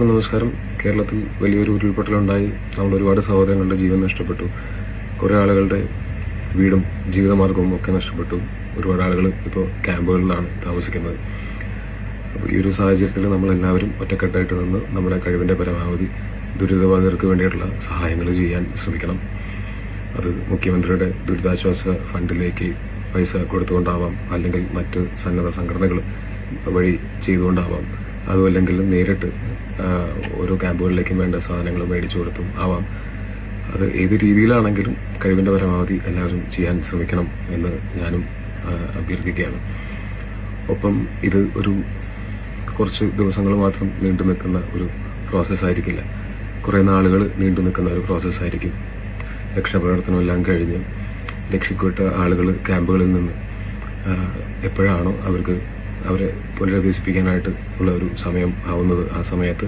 നമസ്കാരം. കേരളത്തിൽ വലിയൊരു ഉരുൾപൊട്ടലുണ്ടായി. നമ്മൾ ഒരുപാട് സഹോദരങ്ങളുടെ ജീവൻ നഷ്ടപ്പെട്ടു. കുറേ ആളുകളുടെ വീടും ജീവിതമാർഗവും ഒക്കെ നഷ്ടപ്പെട്ടു. ഒരുപാട് ആളുകൾ ഇപ്പോൾ ക്യാമ്പുകളിലാണ് താമസിക്കുന്നത്. അപ്പോൾ ഈ ഒരു സാഹചര്യത്തിൽ നമ്മളെല്ലാവരും ഒറ്റക്കെട്ടായിട്ട് നിന്ന് നമ്മുടെ കഴിവിന്റെ പരമാവധി ദുരിതബാധിതർക്ക് വേണ്ടിയിട്ടുള്ള സഹായങ്ങൾ ചെയ്യാൻ ശ്രമിക്കണം. അത് മുഖ്യമന്ത്രിയുടെ ദുരിതാശ്വാസ ഫണ്ടിലേക്ക് പൈസ കൊടുത്തുകൊണ്ടാവാം, അല്ലെങ്കിൽ മറ്റ് സന്നദ്ധ സംഘടനകൾ വഴി ചെയ്തുകൊണ്ടാവാം, അതുമല്ലെങ്കിൽ നേരിട്ട് ഓരോ ക്യാമ്പുകളിലേക്കും വേണ്ട സാധനങ്ങൾ മേടിച്ചു കൊടുത്തും ആവാം. അത് ഏത് രീതിയിലാണെങ്കിലും കഴിവിന്റെ പരമാവധി എല്ലാവരും ചെയ്യാൻ ശ്രമിക്കണം എന്ന് ഞാനും അഭ്യർത്ഥിക്കുകയാണ്. ഒപ്പം ഇത് ഒരു കുറച്ച് ദിവസങ്ങൾ മാത്രം നീണ്ടു നിൽക്കുന്ന ഒരു പ്രോസസ് ആയിരിക്കില്ല, കുറെ നാളുകൾ നീണ്ടു നിൽക്കുന്ന ഒരു പ്രോസസ് ആയിരിക്കും. രക്ഷാപ്രവർത്തനം എല്ലാം കഴിഞ്ഞ് രക്ഷപ്പെട്ട ആളുകൾ ക്യാമ്പുകളിൽ നിന്ന് എപ്പോഴാണോ അവരെ പുനരധിവസിപ്പിക്കാനായിട്ട് ഉള്ള ഒരു സമയം ആവുന്നത്, ആ സമയത്ത്